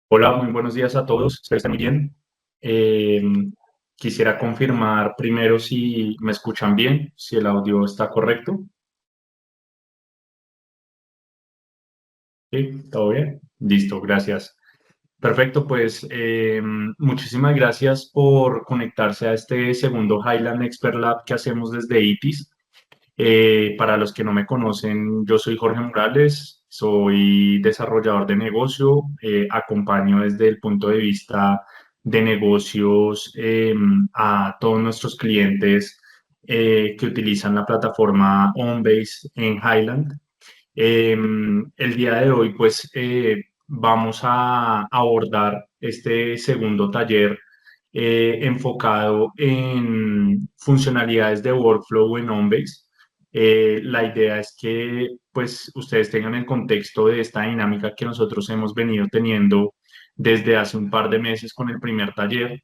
Hola, muy buenos días a todos. Espero estén muy bien. Eh, Quisiera confirmar primero si me escuchan bien, si el audio está correcto. Sí, todo bien. Listo, gracias. Perfecto, pues muchísimas gracias por conectarse a este segundo Highland Expert Lab que hacemos desde ITIS. Para los que no me conocen, yo soy Jorge Morales, soy desarrollador de negocio, acompaño desde el punto de vista de negocios a todos nuestros clientes que utilizan la plataforma OnBase en Highland. El día de hoy, pues, vamos a abordar este segundo taller enfocado en funcionalidades de workflow en OnBase. La idea es que, pues, ustedes tengan el contexto de esta dinámica que nosotros hemos venido teniendo desde hace un par de meses con el primer taller,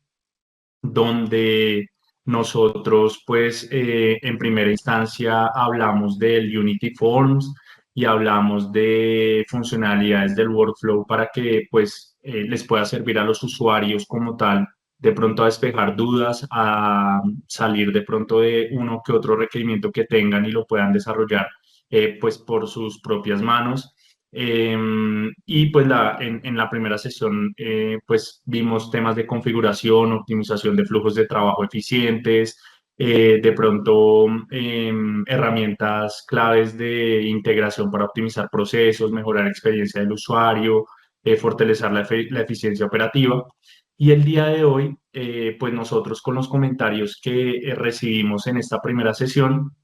donde nosotros, pues, en primera instancia hablamos del Unity Forms y hablamos de funcionalidades del workflow para que, pues, les pueda servir a los usuarios como tal, de pronto a despejar dudas, a salir de pronto de uno que otro requerimiento que tengan y lo puedan desarrollar, pues, por sus propias manos. Y pues en la primera sesión pues vimos temas de configuración, optimización de flujos de trabajo eficientes, de pronto herramientas claves de integración para optimizar procesos, mejorar la experiencia del usuario, fortalecer la eficiencia operativa. Y el día de hoy, pues nosotros con los comentarios que recibimos en esta primera sesión,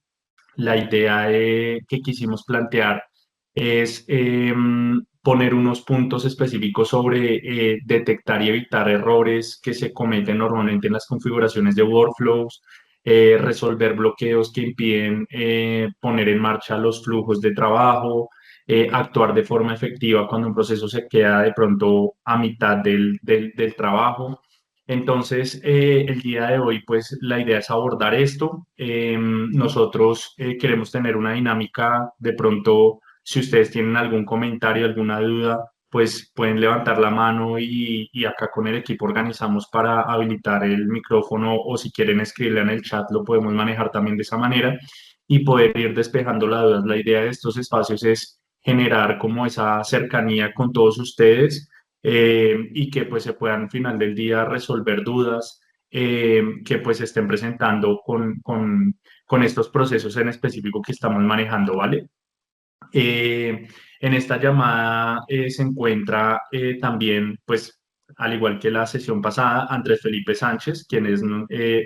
la idea que quisimos plantear es poner unos puntos específicos sobre detectar y evitar errores que se cometen normalmente en las configuraciones de workflows, resolver bloqueos que impiden poner en marcha los flujos de trabajo, actuar de forma efectiva cuando un proceso se queda de pronto a mitad del trabajo. Entonces, el día de hoy, pues la idea es abordar esto. Nosotros queremos tener una dinámica, de pronto, si ustedes tienen algún comentario, alguna duda, pues pueden levantar la mano y acá con el equipo organizamos para habilitar el micrófono o si quieren escribirle en el chat, lo podemos manejar también de esa manera y poder ir despejando las dudas. La idea de estos espacios es generar como esa cercanía con todos ustedes y que pues se puedan al final del día resolver dudas que pues se estén presentando con estos procesos en específico que estamos manejando, ¿vale? En esta llamada se encuentra también, pues, al igual que la sesión pasada, Andrés Felipe Sánchez, quien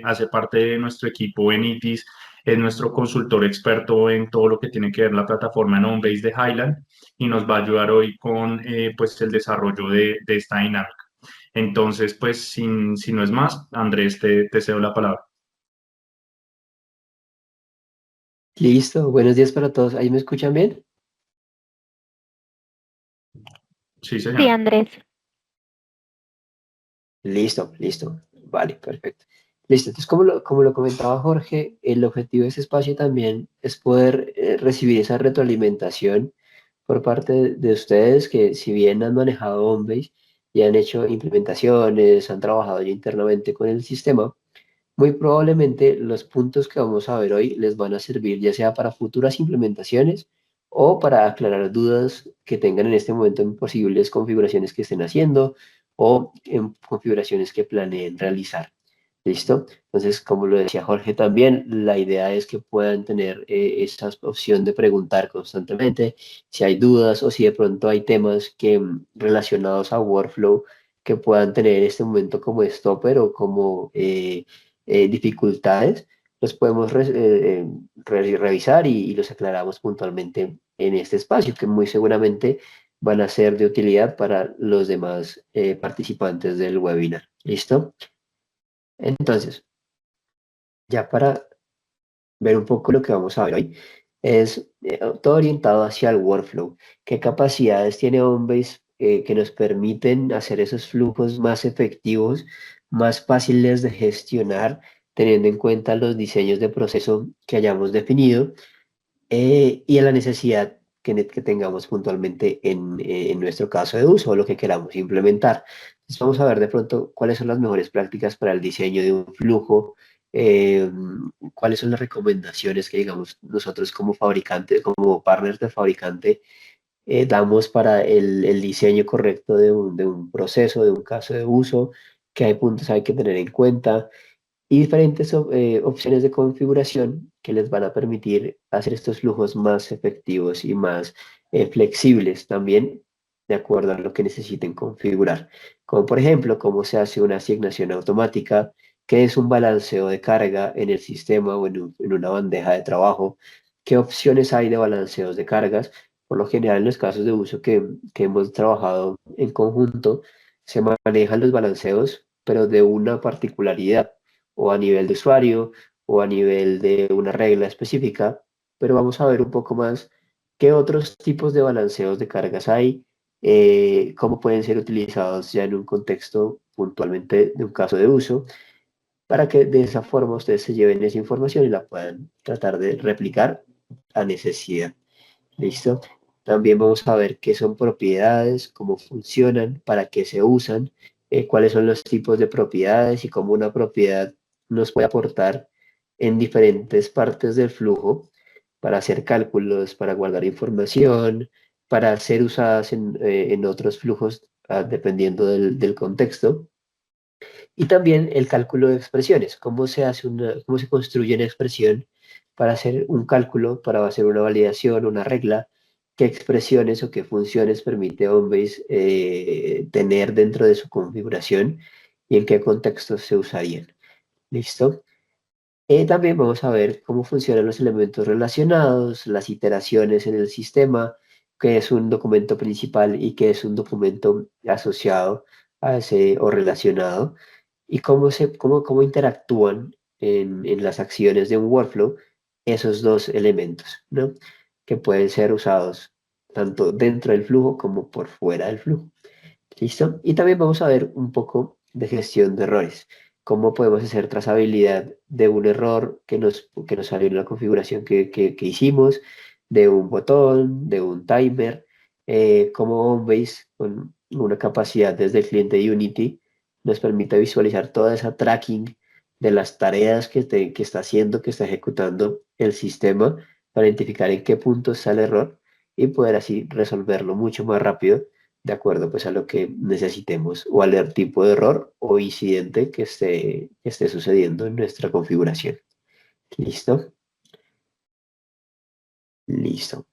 hace parte de nuestro equipo en ITIS, es nuestro consultor experto en todo lo que tiene que ver la plataforma en OnBase de Highland y nos va a ayudar hoy con pues, el desarrollo de esta dinámica. Entonces, pues, si no es más, Andrés, te cedo la palabra. Listo, buenos días para todos. ¿Ahí me escuchan bien? Sí, Sí, señor. Andrés. Listo, listo. Vale, perfecto. Listo, entonces como lo comentaba Jorge, el objetivo de ese espacio también es poder recibir esa retroalimentación por parte de ustedes que si bien han manejado Homebase y han hecho implementaciones, han trabajado ya internamente con el sistema, muy probablemente los puntos que vamos a ver hoy les van a servir ya sea para futuras implementaciones o para aclarar dudas que tengan en este momento en posibles configuraciones que estén haciendo o en configuraciones que planeen realizar. ¿Listo? Entonces, como lo decía Jorge también, la idea es que puedan tener esa opción de preguntar constantemente si hay dudas o si de pronto hay temas que relacionados a workflow que puedan tener en este momento como stopper o como dificultades, los podemos revisar y los aclaramos puntualmente en este espacio, que muy seguramente van a ser de utilidad para los demás participantes del webinar. ¿Listo? Entonces, ya para ver un poco lo que vamos a ver hoy, es todo orientado hacia el workflow. ¿Qué capacidades tiene OnBase que nos permiten hacer esos flujos más efectivos, más fáciles de gestionar, teniendo en cuenta los diseños de proceso que hayamos definido y a la necesidad que tengamos puntualmente en nuestro caso de uso o lo que queramos implementar. Entonces vamos a ver de pronto cuáles son las mejores prácticas para el diseño de un flujo, eh, cuáles son las recomendaciones que, digamos, nosotros como fabricante, como partners de fabricante, damos para el diseño correcto de un proceso, de un caso de uso, qué hay puntos hay que tener en cuenta y diferentes opciones de configuración que les van a permitir hacer estos flujos más efectivos y más flexibles también de acuerdo a lo que necesiten configurar. Como por ejemplo, cómo se hace una asignación automática, qué es un balanceo de carga en el sistema o en una bandeja de trabajo, qué opciones hay de balanceos de cargas. Por lo general, en los casos de uso que hemos trabajado en conjunto, se manejan los balanceos, pero de una particularidad o a nivel de usuario o a nivel de una regla específica, pero vamos a ver un poco más qué otros tipos de balanceos de cargas hay, cómo pueden ser utilizados ya en un contexto puntualmente de un caso de uso, para que de esa forma ustedes se lleven esa información y la puedan tratar de replicar a necesidad. ¿Listo? También vamos a ver qué son propiedades, cómo funcionan, para qué se usan, cuáles son los tipos de propiedades y cómo una propiedad nos puede aportar en diferentes partes del flujo para hacer cálculos, para guardar información, para ser usadas en otros flujos, dependiendo del contexto. Y también el cálculo de expresiones, cómo se construye una expresión para hacer un cálculo, para hacer una validación, una regla, qué expresiones o qué funciones permite Homebase tener dentro de su configuración y en qué contextos se usarían. ¿Listo? También vamos a ver cómo funcionan los elementos relacionados, las iteraciones en el sistema, qué es un documento principal y qué es un documento asociado a ese o relacionado y cómo interactúan en las acciones de un workflow esos dos elementos, ¿no? Que pueden ser usados tanto dentro del flujo como por fuera del flujo. ¿Listo? Y también vamos a ver un poco de gestión de errores. Cómo podemos hacer trazabilidad de un error que nos salió en la configuración que hicimos, de un botón, de un timer, cómo Homebase con una capacidad desde el cliente de Unity nos permite visualizar toda esa tracking de las tareas que está haciendo, que está ejecutando el sistema para identificar en qué punto está el error y poder así resolverlo mucho más rápido de acuerdo pues a lo que necesitemos o al tipo de error o incidente que esté sucediendo en nuestra configuración. ¿Listo? Listo.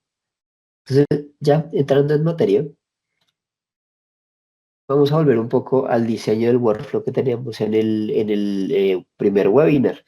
Entonces, ya entrando en materia, vamos a volver un poco al diseño del workflow que teníamos en el primer webinar,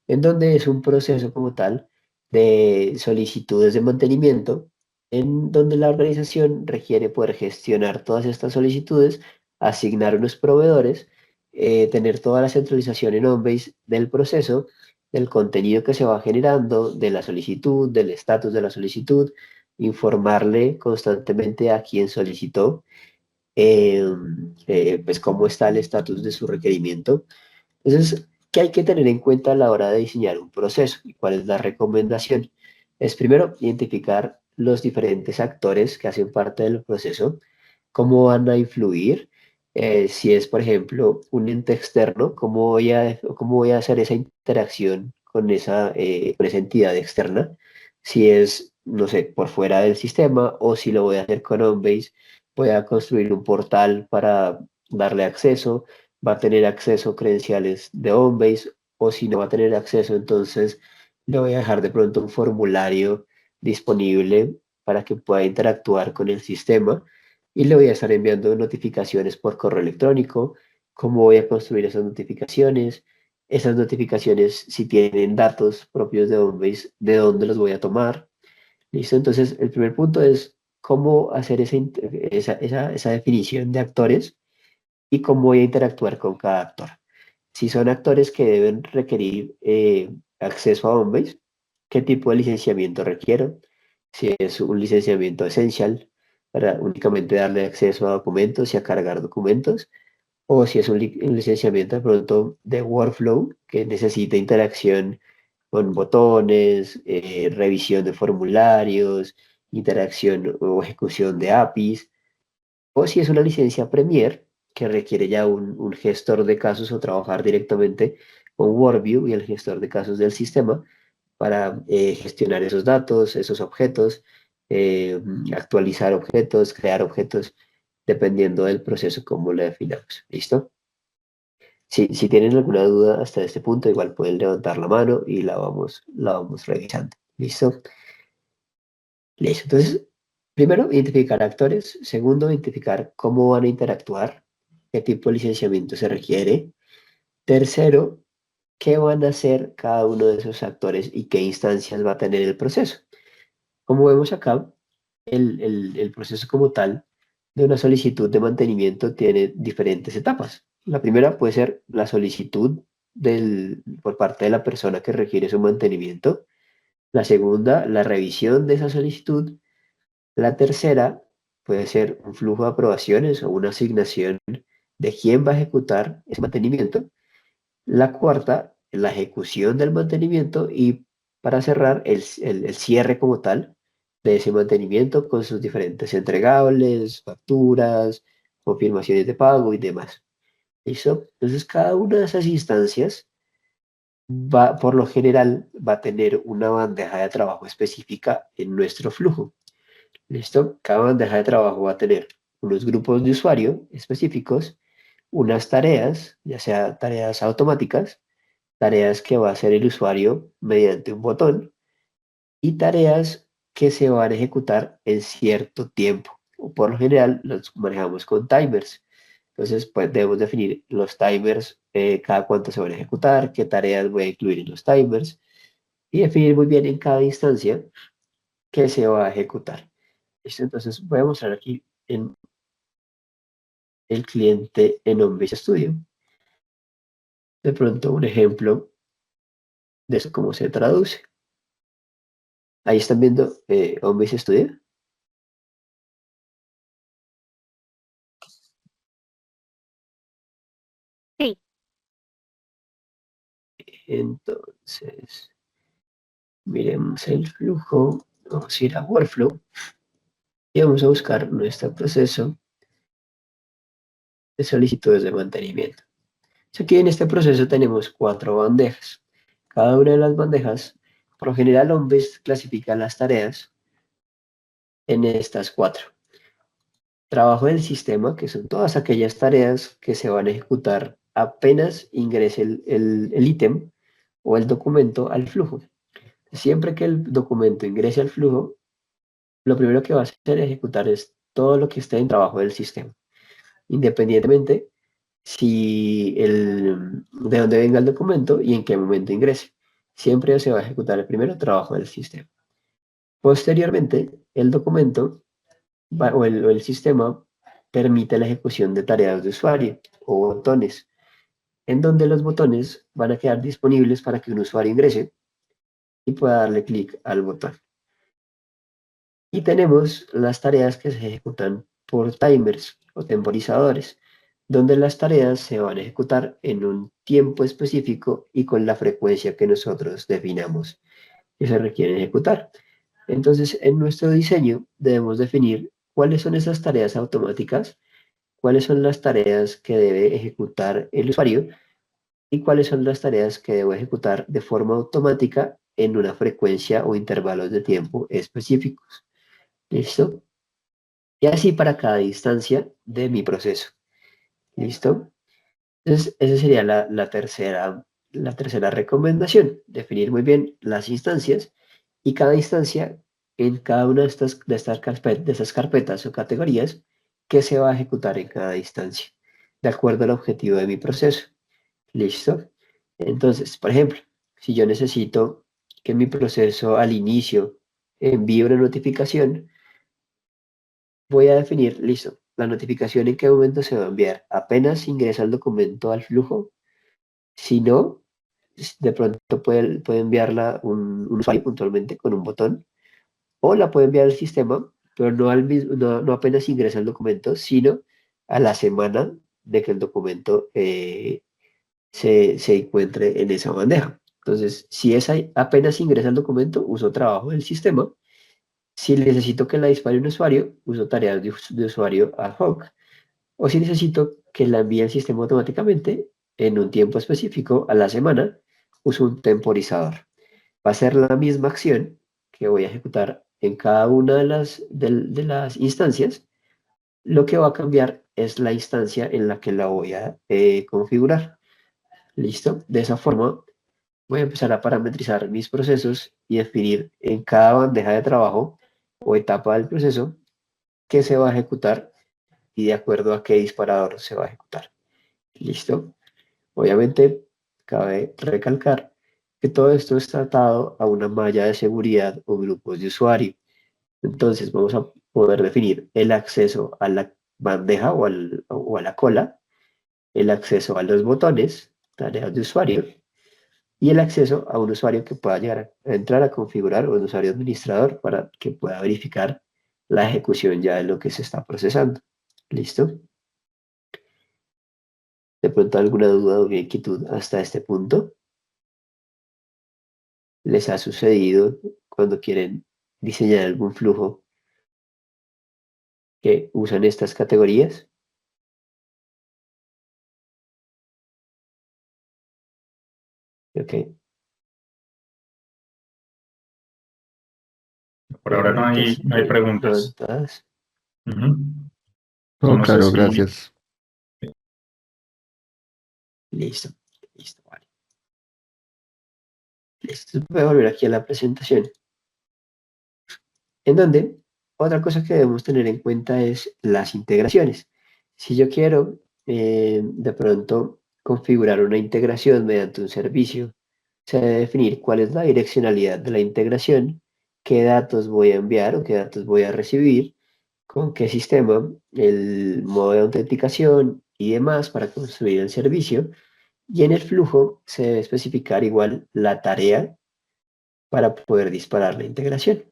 en donde es un proceso como tal de solicitudes de mantenimiento, en donde la organización requiere poder gestionar todas estas solicitudes, asignar unos proveedores, tener toda la centralización en Onbase del proceso, del contenido que se va generando, de la solicitud, del estatus de la solicitud, informarle constantemente a quien solicitó eh, pues cómo está el estatus de su requerimiento. Entonces, ¿qué hay que tener en cuenta a la hora de diseñar un proceso? ¿Y cuál es la recomendación? Es primero identificar los diferentes actores que hacen parte del proceso, cómo van a influir. Si es, por ejemplo, un ente externo, cómo voy a hacer esa interacción con esa entidad externa. Si es, no sé, por fuera del sistema o si lo voy a hacer con Onbase, voy a construir un portal para darle acceso, va a tener acceso a credenciales de Onbase o si no va a tener acceso, entonces le voy a dejar de pronto un formulario disponible para que pueda interactuar con el sistema y le voy a estar enviando notificaciones por correo electrónico, cómo voy a construir esas notificaciones si tienen datos propios de Homebase, de dónde los voy a tomar. ¿Listo? Entonces, el primer punto es cómo hacer esa definición de actores y cómo voy a interactuar con cada actor. Si son actores que deben requerir acceso a Homebase, ¿qué tipo de licenciamiento requiero? Si es un licenciamiento esencial para únicamente darle acceso a documentos y a cargar documentos, o si es un licenciamiento de pronto de workflow que necesita interacción con botones, revisión de formularios, interacción o ejecución de APIs, o si es una licencia Premier, que requiere ya un gestor de casos o trabajar directamente con WorkView y el gestor de casos del sistema para gestionar esos datos, esos objetos, actualizar objetos, crear objetos, dependiendo del proceso como lo definamos. ¿Listo? Si tienen alguna duda hasta este punto, igual pueden levantar la mano y la vamos revisando. ¿Listo? Listo. Entonces, primero, identificar actores. Segundo, identificar cómo van a interactuar, qué tipo de licenciamiento se requiere. Tercero, qué van a hacer cada uno de esos actores y qué instancias va a tener el proceso. Como vemos acá, el proceso como tal de una solicitud de mantenimiento tiene diferentes etapas. La primera puede ser la solicitud por parte de la persona que requiere su mantenimiento. La segunda, la revisión de esa solicitud. La tercera puede ser un flujo de aprobaciones o una asignación de quién va a ejecutar ese mantenimiento. La cuarta, la ejecución del mantenimiento y para cerrar, el cierre como tal de ese mantenimiento con sus diferentes entregables, facturas, confirmaciones de pago y demás. ¿Listo? Entonces, cada una de esas instancias por lo general, va a tener una bandeja de trabajo específica en nuestro flujo. ¿Listo? Cada bandeja de trabajo va a tener unos grupos de usuario específicos, unas tareas, ya sea tareas automáticas, tareas que va a hacer el usuario mediante un botón y tareas que se van a ejecutar en cierto tiempo. O por lo general los manejamos con timers. Entonces, pues debemos definir los timers, cada cuánto se van a ejecutar, qué tareas voy a incluir en los timers y definir muy bien en cada instancia qué se va a ejecutar. ¿Listo? Entonces, voy a mostrar aquí en el cliente en OnBase Studio. De pronto, un ejemplo de eso, cómo se traduce. Ahí están viendo OnBase Studio. Sí. Entonces, miremos el flujo. Vamos a ir a Workflow y vamos a buscar nuestro proceso de solicitudes de mantenimiento. Aquí en este proceso tenemos 4 bandejas. Cada una de las bandejas, por lo general, OnBase clasifica las tareas en estas 4. Trabajo del sistema, que son todas aquellas tareas que se van a ejecutar apenas ingrese el ítem o el documento al flujo. Siempre que el documento ingrese al flujo, lo primero que va a hacer es ejecutar es todo lo que esté en trabajo del sistema, independientemente de dónde venga el documento y en qué momento ingrese. Siempre se va a ejecutar el primero trabajo del sistema. Posteriormente, el documento o el sistema permite la ejecución de tareas de usuario o botones, en donde los botones van a quedar disponibles para que un usuario ingrese y pueda darle clic al botón. Y tenemos las tareas que se ejecutan por timers o temporizadores, donde las tareas se van a ejecutar en un tiempo específico y con la frecuencia que nosotros definamos que se requiere ejecutar. Entonces, en nuestro diseño debemos definir cuáles son esas tareas automáticas, cuáles son las tareas que debe ejecutar el usuario y cuáles son las tareas que debo ejecutar de forma automática en una frecuencia o intervalos de tiempo específicos. ¿Listo? Y así para cada instancia de mi proceso. ¿Listo? Entonces, esa sería la tercera recomendación, definir muy bien las instancias y cada instancia en cada una de estas carpetas o categorías que se va a ejecutar en cada instancia, de acuerdo al objetivo de mi proceso. ¿Listo? Entonces, por ejemplo, si yo necesito que mi proceso al inicio envíe una notificación, voy a definir, listo, la notificación en qué momento se va a enviar. Apenas ingresa el documento al flujo. Si no, de pronto puede enviarla un usuario puntualmente con un botón o la puede enviar al sistema, pero no apenas ingresa el documento, sino a la semana de que el documento se encuentre en esa bandeja. Entonces, si apenas ingresa el documento, uso trabajo del sistema. Si necesito que la dispare un usuario, uso tareas de usuario ad hoc. O si necesito que la envíe el sistema automáticamente en un tiempo específico a la semana, uso un temporizador. Va a ser la misma acción que voy a ejecutar en cada una de las instancias. Lo que va a cambiar es la instancia en la que la voy a configurar. ¿Listo? De esa forma voy a empezar a parametrizar mis procesos y definir en cada bandeja de trabajo o etapa del proceso qué se va a ejecutar y de acuerdo a qué disparador se va a ejecutar. ¿Listo? Obviamente, cabe recalcar que todo esto está atado a una malla de seguridad o grupos de usuario. Entonces, vamos a poder definir el acceso a la bandeja o a la cola, el acceso a los botones, tareas de usuario, y el acceso a un usuario que pueda llegar a entrar a configurar o un usuario administrador para que pueda verificar la ejecución ya de lo que se está procesando. ¿Listo? De pronto alguna duda o inquietud hasta este punto. ¿Les ha sucedido cuando quieren diseñar algún flujo que usan estas categorías? Ok, Por ahora preguntas no hay preguntas. levantadas. Ujú. Oh, No sé claro, si, gracias. Listo, listo, vale. Listo, voy a volver aquí a la presentación. En donde otra cosa que debemos tener en cuenta es las integraciones. Si yo quiero de pronto configurar una integración mediante un servicio, se debe definir cuál es la direccionalidad de la integración, qué datos voy a enviar o qué datos voy a recibir, con qué sistema, el modo de autenticación y demás para construir el servicio. Y en el flujo se debe especificar igual la tarea para poder disparar la integración.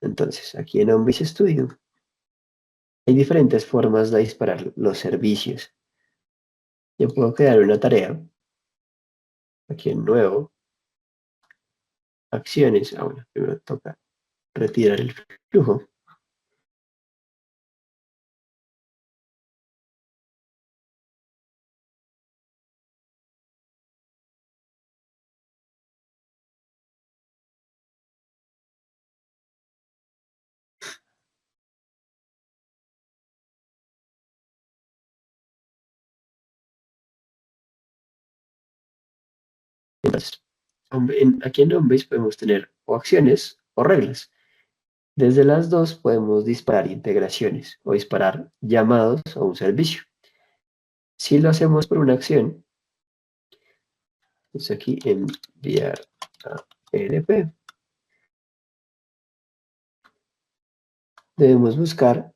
Entonces, aquí en Homebase Studio hay diferentes formas de disparar los servicios. Yo puedo crear una tarea, aquí en Nuevo, Acciones. Ah, bueno, primero toca retirar el flujo. Entonces, aquí en Homebase podemos tener o acciones o reglas. Desde las dos podemos disparar integraciones o disparar llamados a un servicio. Si lo hacemos por una acción, es aquí enviar a EDP. Debemos buscar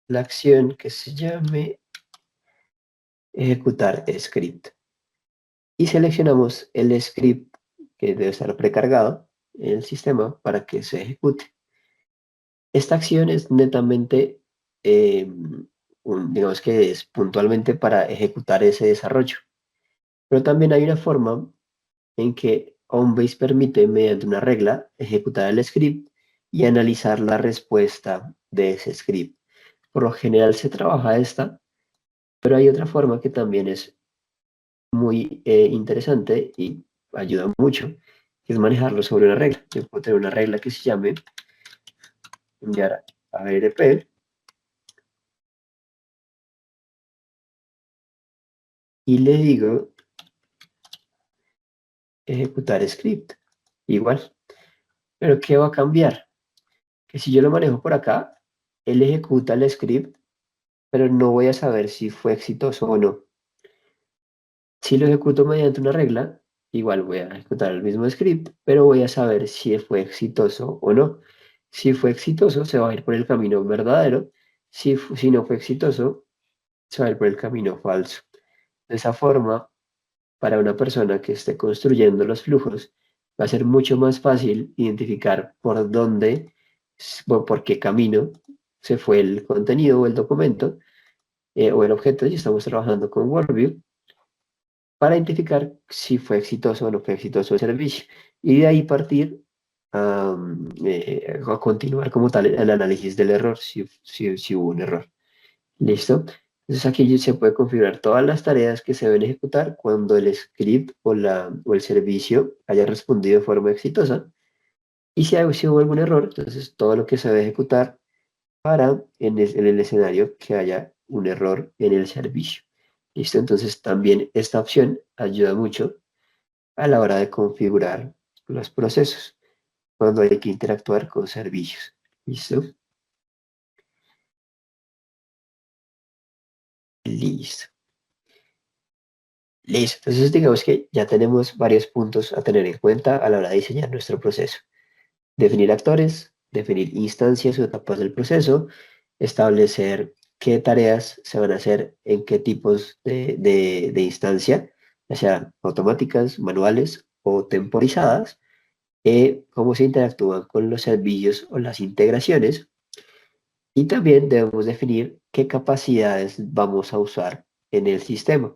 la acción que se llame ejecutar script. Y seleccionamos el script que debe estar precargado en el sistema para que se ejecute. Esta acción es netamente, digamos que es puntualmente para ejecutar ese desarrollo. Pero también hay una forma en que Homebase permite, mediante una regla, ejecutar el script y analizar la respuesta de ese script. Por lo general se trabaja esta, pero hay otra forma que también es muy interesante y ayuda mucho, que es manejarlo sobre una regla. Yo puedo tener una regla que se llame enviar a ARP y le digo ejecutar script. Igual. Pero ¿qué va a cambiar? Que si yo lo manejo por acá, él ejecuta el script, pero no voy a saber si fue exitoso o no. Si lo ejecuto mediante una regla, igual voy a ejecutar el mismo script, pero voy a saber si fue exitoso o no. Si fue exitoso, se va a ir por el camino verdadero. Si no fue exitoso, se va a ir por el camino falso. De esa forma, para una persona que esté construyendo los flujos, va a ser mucho más fácil identificar por dónde o por qué camino se fue el contenido o el documento o el objeto, y estamos trabajando con Worldview, para identificar si fue exitoso o no fue exitoso el servicio. Y de ahí partir a continuar como tal el análisis del error, si hubo un error. ¿Listo? Entonces aquí se puede configurar todas las tareas que se deben ejecutar cuando el script o el servicio haya respondido de forma exitosa. Y si hubo algún error, entonces todo lo que se debe ejecutar para en el escenario que haya un error en el servicio. ¿Listo? Entonces también esta opción ayuda mucho a la hora de configurar los procesos cuando hay que interactuar con servicios. ¿Listo? Listo. Listo. Entonces digamos que ya tenemos varios puntos a tener en cuenta a la hora de diseñar nuestro proceso. Definir actores, definir instancias o etapas del proceso, establecer qué tareas se van a hacer en qué tipos de instancia, ya sean automáticas, manuales o temporizadas, cómo se interactúan con los servicios o las integraciones, y también debemos definir qué capacidades vamos a usar en el sistema.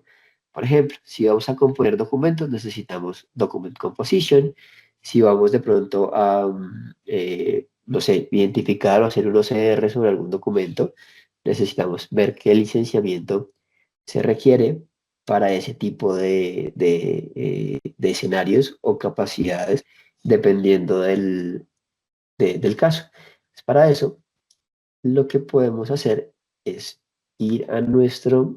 Por ejemplo, si vamos a componer documentos, necesitamos document composition. Si vamos de pronto a, no sé, identificar o hacer un OCR sobre algún documento, necesitamos ver qué licenciamiento se requiere para ese tipo de escenarios o capacidades, dependiendo del caso. Para eso, lo que podemos hacer es ir a nuestro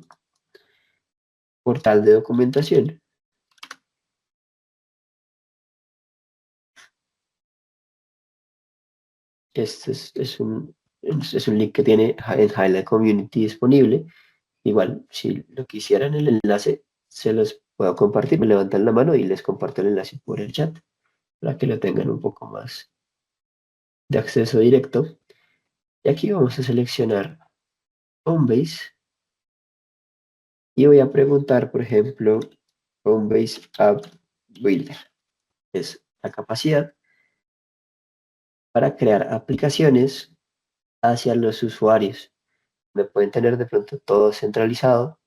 portal de documentación. Este es un link que tiene en Highlight Community disponible. Igual, si lo quisieran el enlace, se los puedo compartir. Me levantan la mano y les comparto el enlace por el chat para que lo tengan un poco más de acceso directo. Y aquí vamos a seleccionar Homebase y voy a preguntar, por ejemplo, Homebase App Builder. Es la capacidad para crear aplicaciones hacia los usuarios. Me pueden tener de pronto todo centralizado.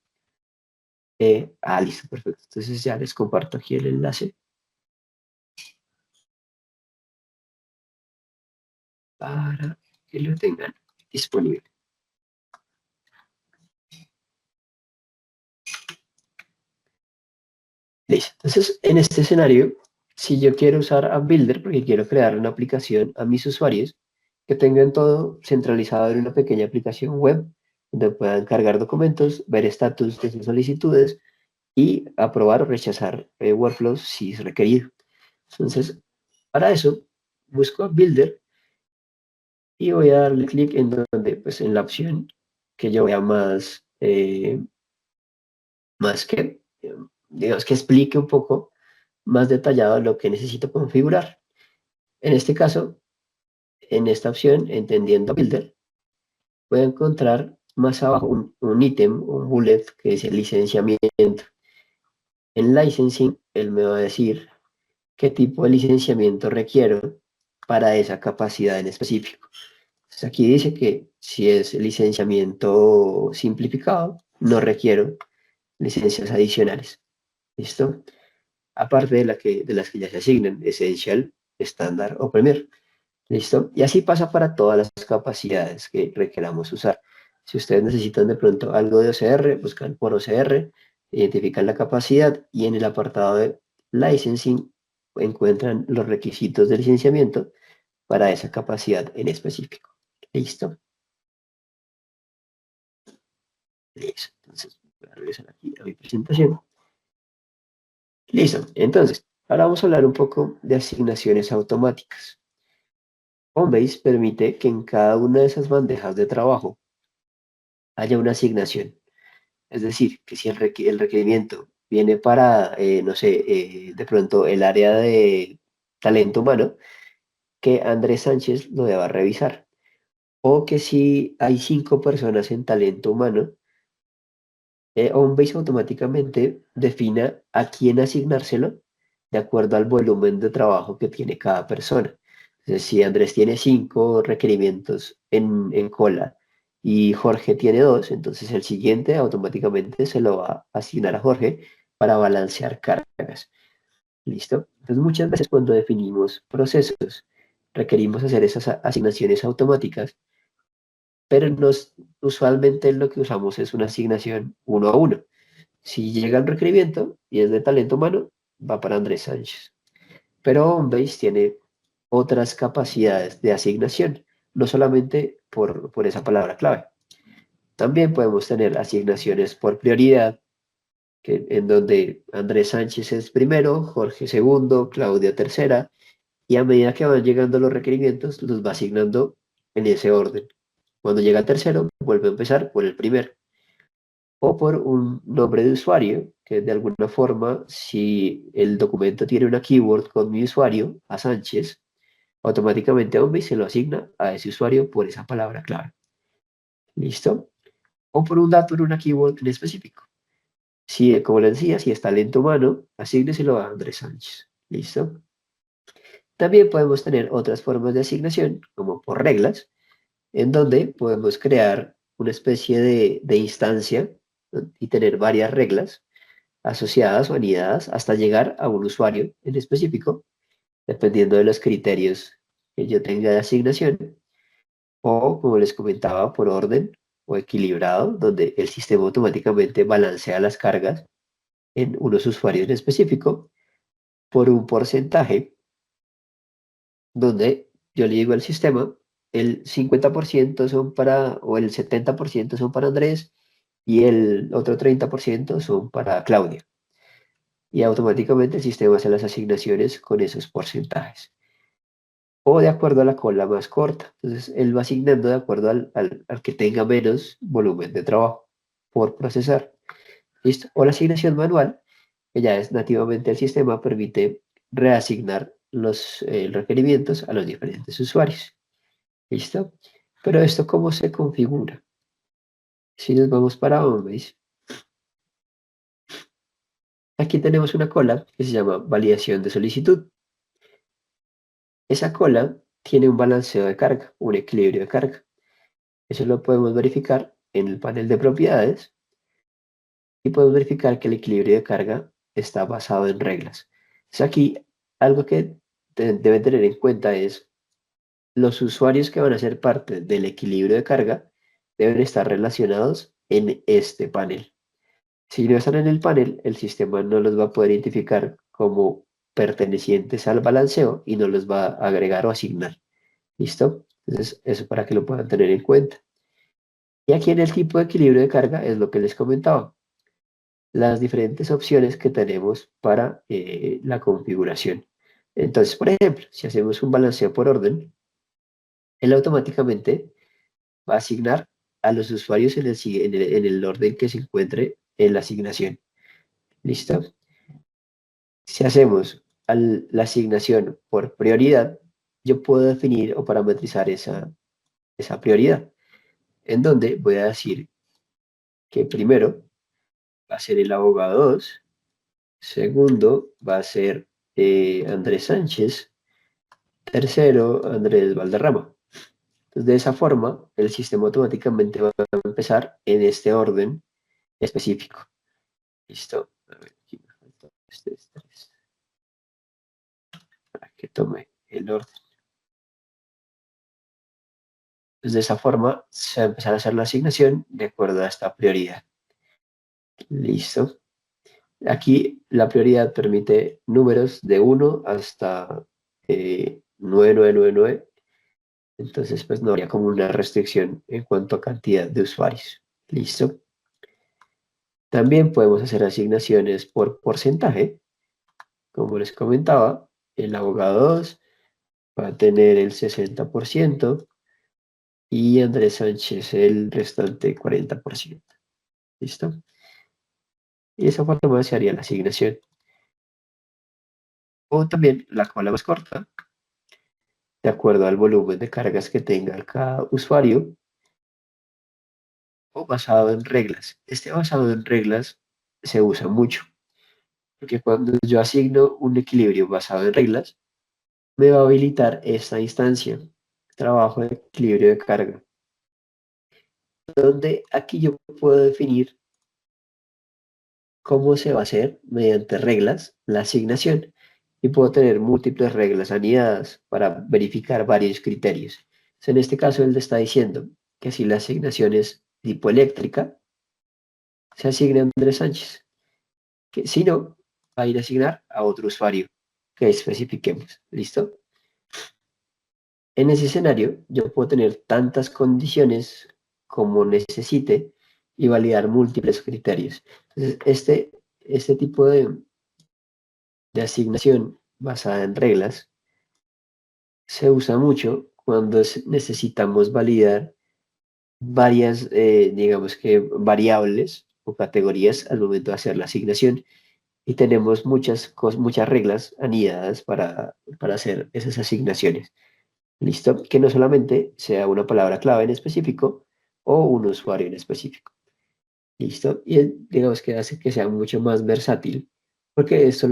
Listo, perfecto. Entonces ya les comparto aquí el enlace para que lo tengan disponible. Listo. Entonces, en este escenario, si yo quiero usar App Builder porque quiero crear una aplicación a mis usuarios que tengan todo centralizado en una pequeña aplicación web donde puedan cargar documentos, ver estatus de sus solicitudes y aprobar o rechazar workflows si es requerido. Entonces, para eso, busco App Builder y voy a darle clic en donde, pues en la opción que yo vea más que, digamos, que explique un poco más detallado lo que necesito configurar. En este caso, en esta opción, entendiendo Builder, voy a encontrar más abajo un ítem, un bullet que dice licenciamiento. En licensing, él me va a decir qué tipo de licenciamiento requiero para esa capacidad en específico. Entonces aquí dice que si es licenciamiento simplificado, no requiero licencias adicionales. ¿Listo? Aparte de las que ya se asignan, Essential, Standard o Premier. ¿Listo? Y así pasa para todas las capacidades que requeramos usar. Si ustedes necesitan de pronto algo de OCR, buscan por OCR, identifican la capacidad y en el apartado de Licensing encuentran los requisitos de licenciamiento para esa capacidad en específico. ¿Listo? Listo. Entonces, voy a regresar aquí a mi presentación. Listo. Entonces, ahora vamos a hablar un poco de asignaciones automáticas. Homebase permite que en cada una de esas bandejas de trabajo haya una asignación. Es decir, que si el requerimiento viene para, no sé, de pronto el área de talento humano, que Andrés Sánchez lo deba revisar. O que si hay 5 personas en talento humano, Homebase automáticamente defina a quién asignárselo de acuerdo al volumen de trabajo que tiene cada persona. Entonces, si Andrés tiene 5 requerimientos en cola y Jorge tiene 2, entonces el siguiente automáticamente se lo va a asignar a Jorge para balancear cargas. ¿Listo? Entonces, muchas veces cuando definimos procesos requerimos hacer esas asignaciones automáticas, pero usualmente lo que usamos es una asignación uno a uno. Si llega el requerimiento y es de talento humano, va para Andrés Sánchez. Pero Homebase tiene otras capacidades de asignación, no solamente por esa palabra clave. También podemos tener asignaciones por prioridad, en donde Andrés Sánchez es primero, Jorge segundo, Claudia tercera, y a medida que van llegando los requerimientos, los va asignando en ese orden. Cuando llega el tercero, vuelve a empezar por el primero. O por un nombre de usuario, que de alguna forma, si el documento tiene una keyword con mi usuario, a Sánchez, automáticamente a Homebase se lo asigna a ese usuario por esa palabra clave. ¿Listo? O por un dato en una keyword en específico. Si, como le decía, si es talento humano, asígneselo a Andrés Sánchez. ¿Listo? También podemos tener otras formas de asignación, como por reglas, en donde podemos crear una especie de instancia, ¿no? Y tener varias reglas asociadas o anidadas hasta llegar a un usuario en específico, dependiendo de los criterios que yo tenga de asignación, o como les comentaba, por orden o equilibrado, donde el sistema automáticamente balancea las cargas en unos usuarios en específico por un porcentaje, donde yo le digo al sistema, el 50% son para, o el 70% son para Andrés y el otro 30% son para Claudia. Y automáticamente el sistema hace las asignaciones con esos porcentajes. O de acuerdo a la cola más corta. Entonces, él va asignando de acuerdo al que tenga menos volumen de trabajo por procesar. ¿Listo? O la asignación manual, que ya es nativamente el sistema, permite reasignar los requerimientos a los diferentes usuarios. ¿Listo? Pero esto, ¿cómo se configura? Si nos vamos para Homebase, aquí tenemos una cola que se llama validación de solicitud. Esa cola tiene un balanceo de carga, un equilibrio de carga. Eso lo podemos verificar en el panel de propiedades y podemos verificar que el equilibrio de carga está basado en reglas. Entonces aquí algo que deben tener en cuenta es los usuarios que van a ser parte del equilibrio de carga deben estar relacionados en este panel. Si no están en el panel, el sistema no los va a poder identificar como pertenecientes al balanceo y no los va a agregar o asignar. ¿Listo? Entonces, eso para que lo puedan tener en cuenta. Y aquí en el tipo de equilibrio de carga es lo que les comentaba, las diferentes opciones que tenemos para la configuración. Entonces, por ejemplo, si hacemos un balanceo por orden, él automáticamente va a asignar a los usuarios en el orden que se encuentre en la asignación. ¿Listo? Si hacemos la asignación por prioridad, yo puedo definir o parametrizar esa prioridad, en donde voy a decir que primero va a ser el abogado 2, segundo va a ser Andrés Sánchez, tercero Andrés Valderrama. Entonces, de esa forma, el sistema automáticamente va a empezar en este orden específico. ¿Listo? A ver, aquí me falta este 3 para que tome el orden. Entonces, de esa forma, se va a empezar a hacer la asignación de acuerdo a esta prioridad. Listo. Aquí la prioridad permite números de 1 hasta 9999. Entonces, pues no habría como una restricción en cuanto a cantidad de usuarios. ¿Listo? También podemos hacer asignaciones por porcentaje. Como les comentaba, el abogado 2 va a tener el 60% y Andrés Sánchez el restante 40%. ¿Listo? Y de esa forma se haría la asignación. O también la cola más corta, de acuerdo al volumen de cargas que tenga cada usuario, o basado en reglas. Este basado en reglas se usa mucho, porque cuando yo asigno un equilibrio basado en reglas, me va a habilitar esta instancia, trabajo de equilibrio de carga, donde aquí yo puedo definir cómo se va a hacer mediante reglas la asignación. y puedo tener múltiples reglas anidadas para verificar varios criterios. Entonces, en este caso, él le está diciendo que si la asignación es tipo eléctrica, se asigna a Andrés Sánchez, que si no, va a ir a asignar a otro usuario que especifiquemos. ¿Listo? En ese escenario, yo puedo tener tantas condiciones como necesite y validar múltiples criterios. Entonces, este tipo de asignación basada en reglas se usa mucho cuando necesitamos validar varias, digamos que variables o categorías al momento de hacer la asignación y tenemos muchas reglas anidadas para hacer esas asignaciones. ¿Listo? Que no solamente sea una palabra clave en específico o un usuario en específico. ¿Listo? Y digamos que hace que sea mucho más versátil, porque eso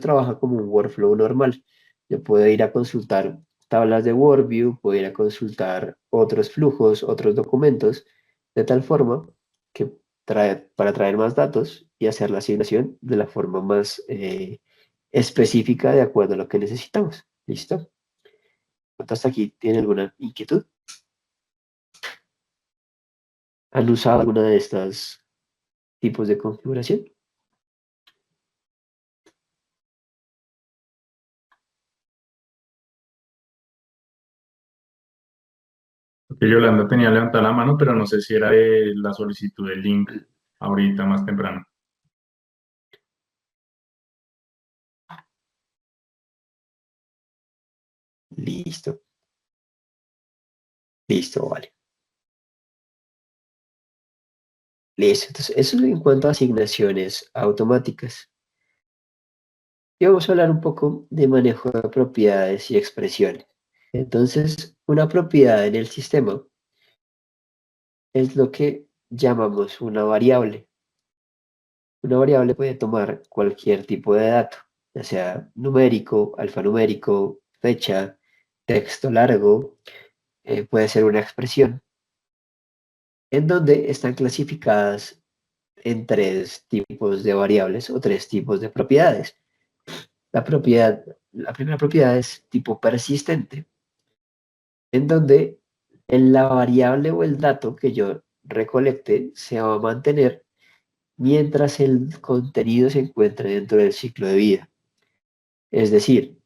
trabaja como un workflow normal. Yo puedo ir a consultar tablas de WordView, puedo ir a consultar otros flujos, otros documentos, de tal forma que para traer más datos y hacer la asignación de la forma más específica de acuerdo a lo que necesitamos. ¿Listo? ¿Hasta aquí tiene alguna inquietud? ¿Han usado alguna de estos tipos de configuración? Que Yolanda tenía levantada la mano, pero no sé si era de la solicitud del link ahorita más temprano. Listo, listo, vale. Listo. Entonces, eso es en cuanto a asignaciones automáticas. Y vamos a hablar un poco de manejo de propiedades y expresiones. Entonces, una propiedad en el sistema es lo que llamamos una variable. Una variable puede tomar cualquier tipo de dato, ya sea numérico, alfanumérico, fecha, texto largo, puede ser una expresión, en donde están clasificadas en tres tipos de variables o tres tipos de propiedades. La propiedad, la primera propiedad es tipo persistente, en donde en la variable o el dato que yo recolecte se va a mantener mientras el contenido se encuentre dentro del ciclo de vida. Es decir,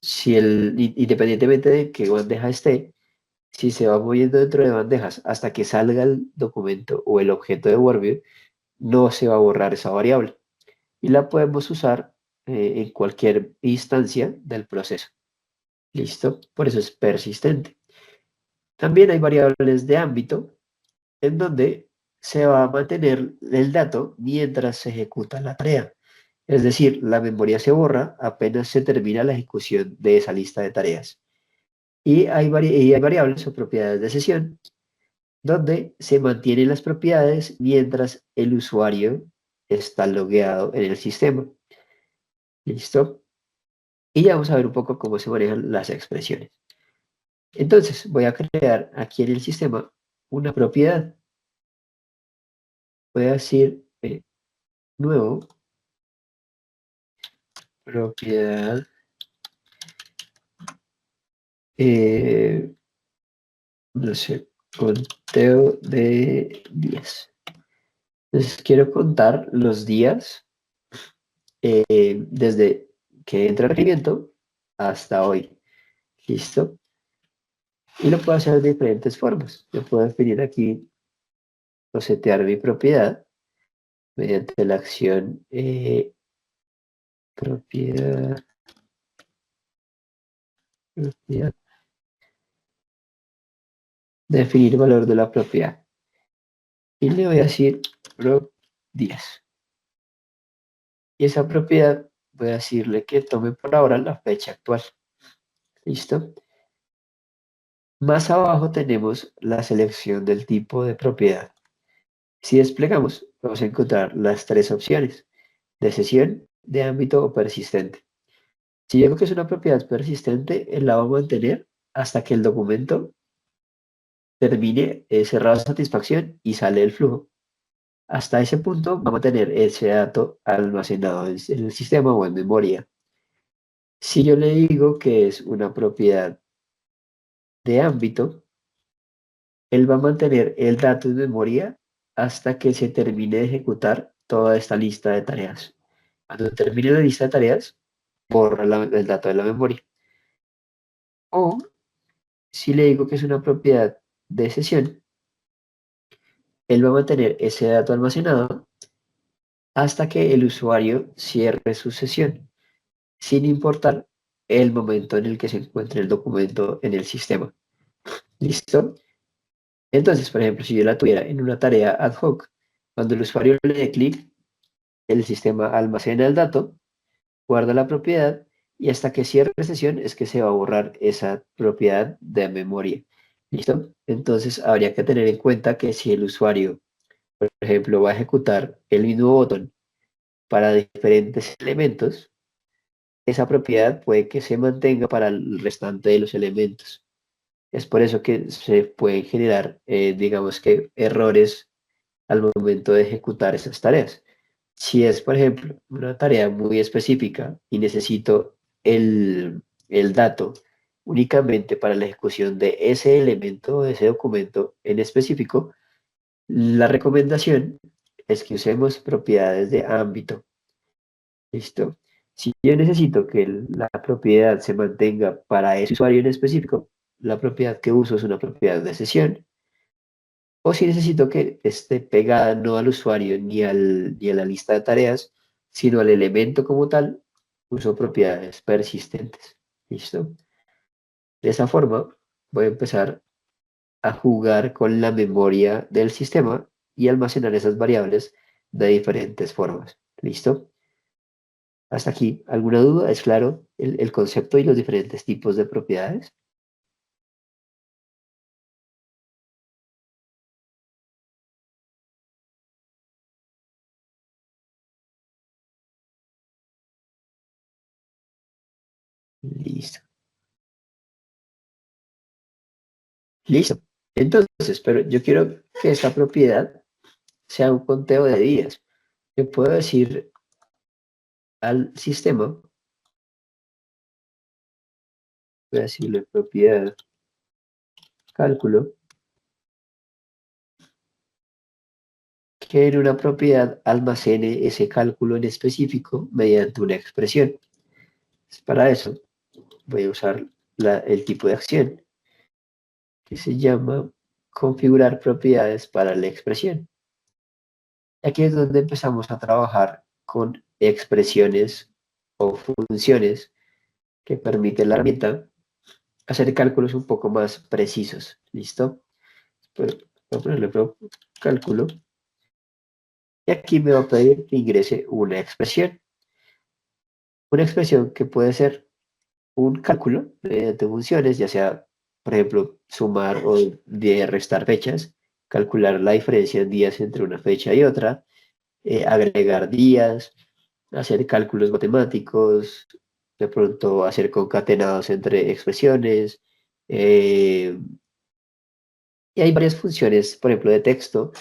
si independientemente de qué bandeja esté, si se va moviendo dentro de bandejas hasta que salga el documento o el objeto de WordView, no se va a borrar esa variable. Y la podemos usar en cualquier instancia del proceso. ¿Listo? Por eso es persistente. También hay variables de ámbito en donde se va a mantener el dato mientras se ejecuta la tarea. Es decir, la memoria se borra apenas se termina la ejecución de esa lista de tareas. Y hay variables o propiedades de sesión donde se mantienen las propiedades mientras el usuario está logueado en el sistema. ¿Listo? Y ya vamos a ver un poco cómo se manejan las expresiones. Entonces, voy a crear aquí en el sistema una propiedad. Voy a decir nuevo, propiedad, eh, no sé, conteo de días. Entonces, quiero contar los días desde que entra el requerimiento hasta hoy. ¿Listo? Y lo puedo hacer de diferentes formas. Yo puedo definir aquí o setear mi propiedad mediante la acción propiedad, propiedad, definir valor de la propiedad. Y le voy a decir prop 10. Y esa propiedad voy a decirle que tome por ahora la fecha actual. ¿Listo? Más abajo tenemos la selección del tipo de propiedad. Si desplegamos, vamos a encontrar las tres opciones: de sesión, de ámbito o persistente. Si digo que es una propiedad persistente, él la va a mantener hasta que el documento termine cerrado de satisfacción y sale del flujo. Hasta ese punto va a mantener ese dato almacenado en el sistema o en memoria. Si yo le digo que es una propiedad de ámbito, él va a mantener el dato en memoria hasta que se termine de ejecutar toda esta lista de tareas. Cuando termine la lista de tareas, borra el dato de la memoria. O si le digo que es una propiedad de sesión, él va a mantener ese dato almacenado hasta que el usuario cierre su sesión, sin importar el momento en el que se encuentre el documento en el sistema. ¿Listo? Entonces, por ejemplo, si yo la tuviera en una tarea ad hoc, cuando el usuario le dé clic, el sistema almacena el dato, guarda la propiedad y hasta que cierre la sesión es que se va a borrar esa propiedad de memoria. ¿Listo? Entonces, habría que tener en cuenta que si el usuario, por ejemplo, va a ejecutar el mismo botón para diferentes elementos, esa propiedad puede que se mantenga para el restante de los elementos. Es por eso que se pueden generar, digamos que, errores al momento de ejecutar esas tareas. Si es, por ejemplo, una tarea muy específica y necesito el dato únicamente para la ejecución de ese elemento o de ese documento en específico, la recomendación es que usemos propiedades de ámbito. ¿Listo? Si yo necesito que la propiedad se mantenga para ese usuario en específico, la propiedad que uso es una propiedad de sesión. O si necesito que esté pegada no al usuario ni a la lista de tareas, sino al elemento como tal, uso propiedades persistentes. ¿Listo? De esa forma voy a empezar a jugar con la memoria del sistema y almacenar esas variables de diferentes formas. ¿Listo? Hasta aquí, ¿alguna duda? ¿Es claro el concepto y los diferentes tipos de propiedades? Listo. Listo. Entonces, pero yo quiero que esta propiedad sea un conteo de días. Yo puedo decir al sistema, voy a decirle propiedad cálculo, que en una propiedad almacene ese cálculo en específico mediante una expresión. Para eso voy a usar el tipo de acción que se llama configurar propiedades para la expresión. Aquí es donde empezamos a trabajar con expresiones o funciones que permite la herramienta hacer cálculos un poco más precisos. ¿Listo? Pues, voy a ponerle cálculo. Y aquí me va a pedir que ingrese una expresión. Una expresión que puede ser un cálculo mediante funciones, ya sea, por ejemplo, sumar o de restar fechas, calcular la diferencia en días entre una fecha y otra, agregar días, hacer cálculos matemáticos, de pronto hacer concatenados entre expresiones. Y hay varias funciones, por ejemplo, de texto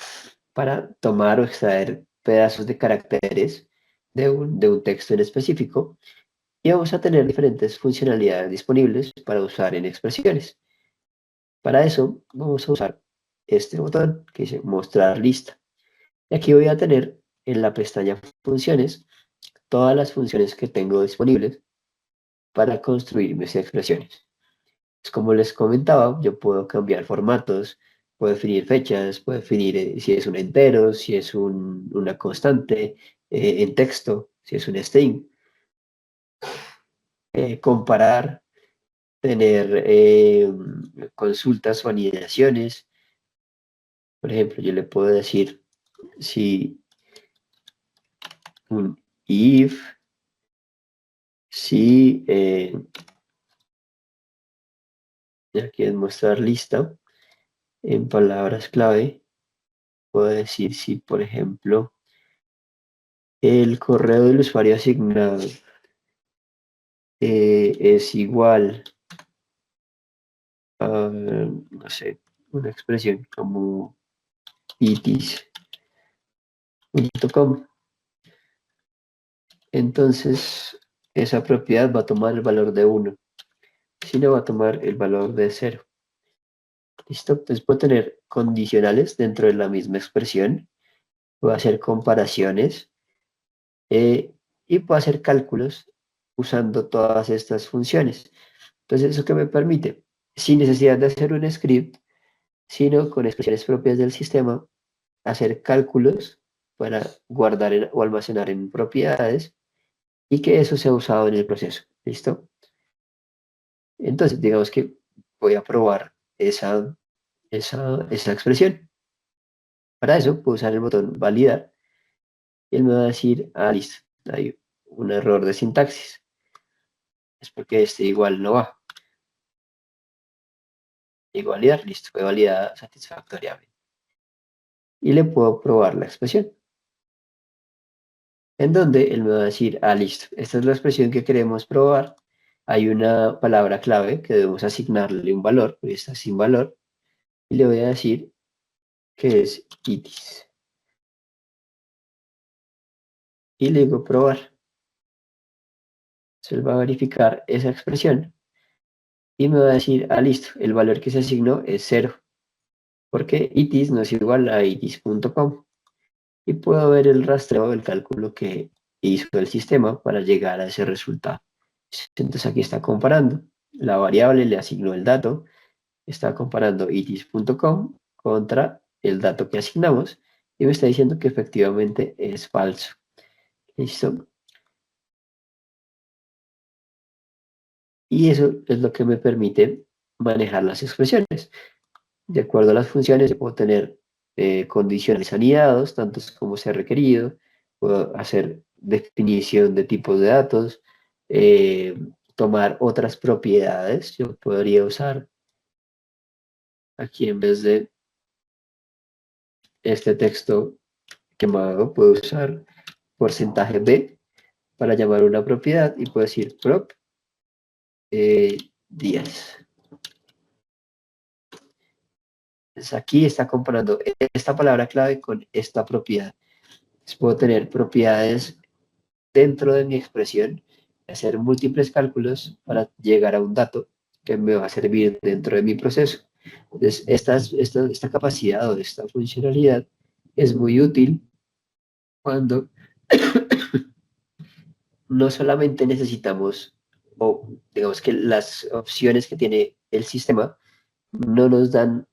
para tomar o extraer pedazos de caracteres de un texto en específico y vamos a tener diferentes funcionalidades disponibles para usar en expresiones. Para eso vamos a usar este botón que dice mostrar lista. Y aquí voy a tener en la pestaña funciones todas las funciones que tengo disponibles para construir mis expresiones. Pues como les comentaba, yo puedo cambiar formatos, puedo definir fechas, puedo definir si es un entero, si es una constante en texto, si es un string, comparar, tener consultas o anidaciones. Por ejemplo, yo le puedo decir si un if, si, ya que es mostrar lista, en palabras clave, puedo decir si, por ejemplo, el correo del usuario asignado es igual a, no sé, una expresión como itis.com. Entonces, esa propiedad va a tomar el valor de 1, si no va a tomar el valor de 0. ¿Listo? Entonces puedo tener condicionales dentro de la misma expresión, puedo hacer comparaciones eh, y puedo hacer cálculos usando todas estas funciones. Entonces, ¿eso qué me permite? Sin necesidad de hacer un script, sino con expresiones propias del sistema, hacer cálculos para guardar o almacenar en propiedades y que eso sea usado en el proceso. ¿Listo? Entonces, digamos que voy a probar esa expresión. Para eso, puedo usar el botón validar y él me va a decir, listo, hay un error de sintaxis. Es porque este igual no va. Y validar, listo, fue validada satisfactoriamente. Y le puedo probar la expresión, en donde él me va a decir, listo, esta es la expresión que queremos probar. Hay una palabra clave que debemos asignarle un valor, porque está sin valor, y le voy a decir que es itis. Y le digo probar. Se va a verificar esa expresión y me va a decir, listo, el valor que se asignó es 0, porque itis no es igual a itis.com. Y puedo ver el rastreo del cálculo que hizo el sistema para llegar a ese resultado. Entonces aquí está comparando. La variable le asignó el dato, está comparando itis.com contra el dato que asignamos y me está diciendo que efectivamente es falso. ¿Listo? Y eso es lo que me permite manejar las expresiones. De acuerdo a las funciones, puedo tener condicionales anidados, tantos como sea requerido, puedo hacer definición de tipos de datos, eh, tomar otras propiedades. Yo podría usar aquí en vez de este texto quemado, puedo usar porcentaje B para llamar una propiedad y puedo decir prop días. Entonces aquí está comparando esta palabra clave con esta propiedad. Entonces puedo tener propiedades dentro de mi expresión, hacer múltiples cálculos para llegar a un dato que me va a servir dentro de mi proceso. Entonces, esta capacidad o esta funcionalidad es muy útil cuando no solamente necesitamos, o digamos que las opciones que tiene el sistema no nos dan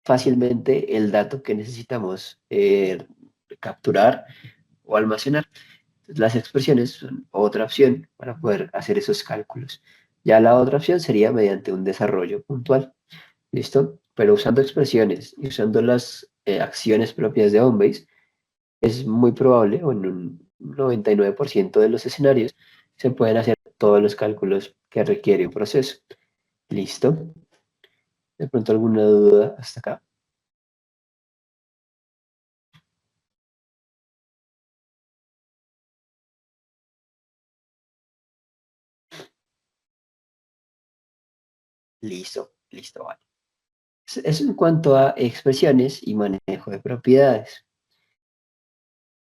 fácilmente el dato que necesitamos capturar o almacenar. Las expresiones son otra opción para poder hacer esos cálculos. Ya la otra opción sería mediante un desarrollo puntual. ¿Listo? Pero usando expresiones y usando las acciones propias de Homebase, es muy probable, o en un 99% de los escenarios, se pueden hacer todos los cálculos que requiere un proceso. ¿Listo? ¿De pronto alguna duda hasta acá? Listo, listo, vale. Eso en cuanto a expresiones y manejo de propiedades.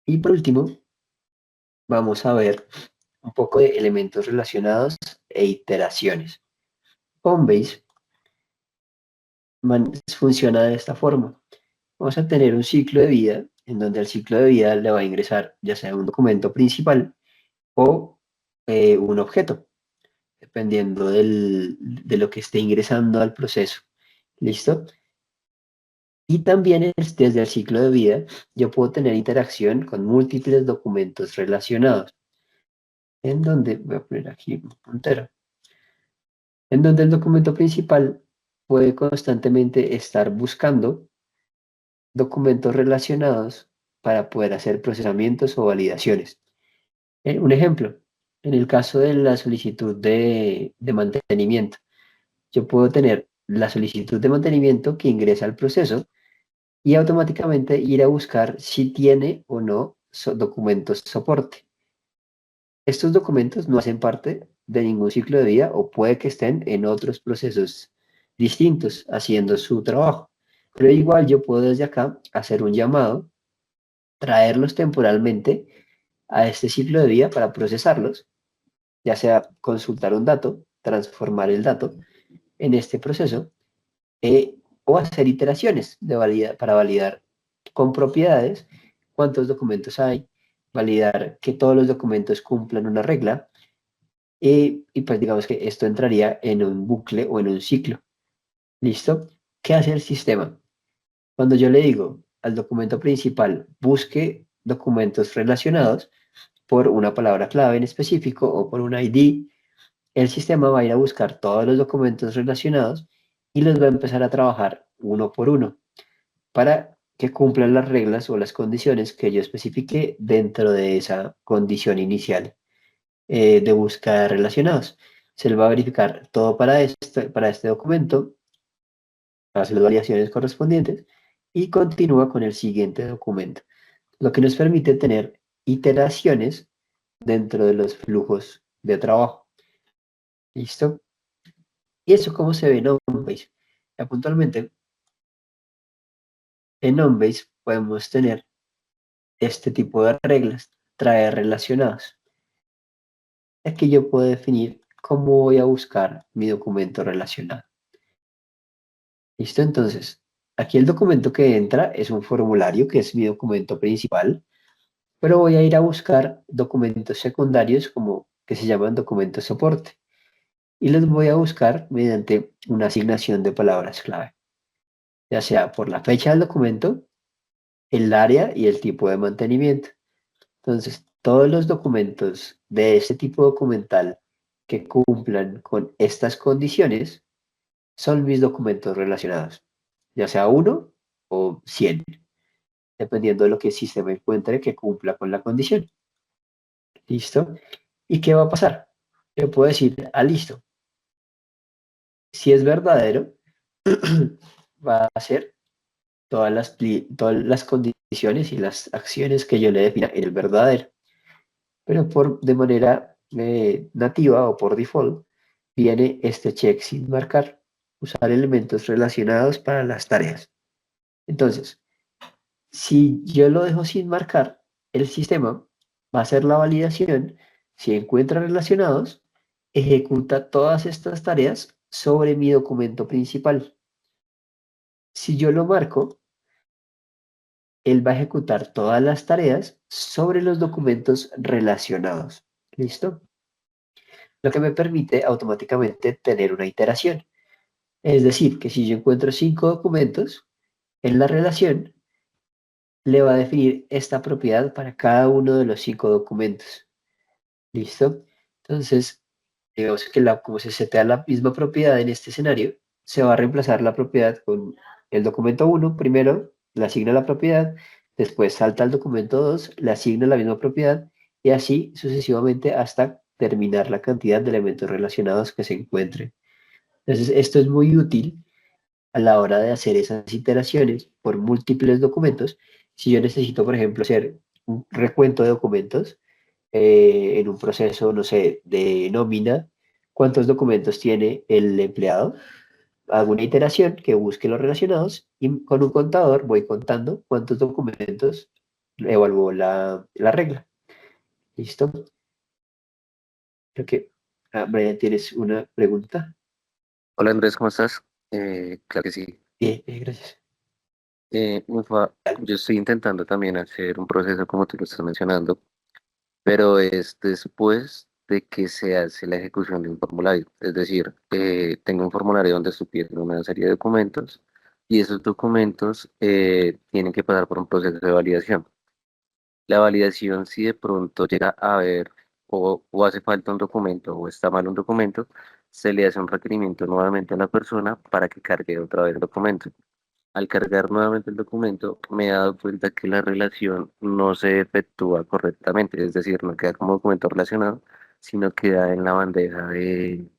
Y por último, vamos a ver un poco de elementos relacionados e iteraciones. Homebase funciona de esta forma. Vamos a tener un ciclo de vida en donde al ciclo de vida le va a ingresar ya sea un documento principal o un objeto, dependiendo de lo que esté ingresando al proceso. ¿Listo? Y también desde el ciclo de vida yo puedo tener interacción con múltiples documentos relacionados, en donde, voy a poner aquí un puntero, en donde el documento principal puede constantemente estar buscando documentos relacionados para poder hacer procesamientos o validaciones. Un ejemplo, en el caso de la solicitud de mantenimiento, yo puedo tener la solicitud de mantenimiento que ingresa al proceso y automáticamente ir a buscar si tiene o no documentos soporte. Estos documentos no hacen parte de ningún ciclo de vida o puede que estén en otros procesos distintos haciendo su trabajo. Pero igual yo puedo desde acá hacer un llamado, traerlos temporalmente a este ciclo de vida para procesarlos ya sea consultar un dato, transformar el dato en este proceso, o hacer iteraciones para validar con propiedades cuántos documentos hay, validar que todos los documentos cumplan una regla, y pues digamos que esto entraría en un bucle o en un ciclo. ¿Listo? ¿Qué hace el sistema? Cuando yo le digo al documento principal, busque documentos relacionados por una palabra clave en específico o por un ID, el sistema va a ir a buscar todos los documentos relacionados y los va a empezar a trabajar uno por uno para que cumplan las reglas o las condiciones que yo especifique dentro de esa condición inicial, de búsqueda de relacionados. Se le va a verificar todo para este documento, hace las variaciones correspondientes y continúa con el siguiente documento, lo que nos permite tener iteraciones dentro de los flujos de trabajo. ¿Listo? ¿Y eso cómo se ve en Onebase? Ya puntualmente, en Onebase podemos tener este tipo de reglas, traer relacionados. Aquí yo puedo definir cómo voy a buscar mi documento relacionado. ¿Listo? Entonces, aquí el documento que entra es un formulario, que es mi documento principal, pero voy a ir a buscar documentos secundarios como que se llaman documentos soporte y los voy a buscar mediante una asignación de palabras clave, ya sea por la fecha del documento, el área y el tipo de mantenimiento. Entonces, todos los documentos de este tipo documental que cumplan con estas condiciones son mis documentos relacionados, ya sea uno o 100, dependiendo de lo que el sistema encuentre que cumpla con la condición. ¿Listo? ¿Y qué va a pasar? Yo puedo decir, listo, si es verdadero, va a ser todas las condiciones y las acciones que yo le defina en el verdadero. Pero de manera nativa o por default, viene este check sin marcar, usar elementos relacionados para las tareas. Entonces, si yo lo dejo sin marcar, el sistema va a hacer la validación. Si encuentra relacionados, ejecuta todas estas tareas sobre mi documento principal. Si yo lo marco, él va a ejecutar todas las tareas sobre los documentos relacionados. ¿Listo? Lo que me permite automáticamente tener una iteración. Es decir, que si yo encuentro 5 documentos, en la relación le va a definir esta propiedad para cada uno de los 5 documentos. ¿Listo? Entonces, digamos que como se setea la misma propiedad en este escenario, se va a reemplazar la propiedad con el documento 1 primero, le asigna la propiedad, después salta al documento 2, le asigna la misma propiedad y así sucesivamente hasta terminar la cantidad de elementos relacionados que se encuentren. Entonces, esto es muy útil a la hora de hacer esas iteraciones por múltiples documentos. Si yo necesito, por ejemplo, hacer un recuento de documentos en un proceso, no sé, de nómina, ¿cuántos documentos tiene el empleado? Hago una iteración que busque los relacionados y con un contador voy contando cuántos documentos evaluó la regla. ¿Listo? Creo que, Brian, ¿tienes una pregunta? Hola Andrés, ¿cómo estás? Claro que sí. Bien, gracias. Ufa, yo estoy intentando también hacer un proceso como tú lo estás mencionando, pero es después de que se hace la ejecución de un formulario. Es decir, tengo un formulario donde estoy pidiendo una serie de documentos y esos documentos tienen que pasar por un proceso de validación. La validación, si de pronto llega a ver o hace falta un documento o está mal un documento, se le hace un requerimiento nuevamente a la persona para que cargue otra vez el documento. Al cargar nuevamente el documento, me he dado cuenta que la relación no se efectúa correctamente, es decir, no queda como documento relacionado, sino queda en la bandeja de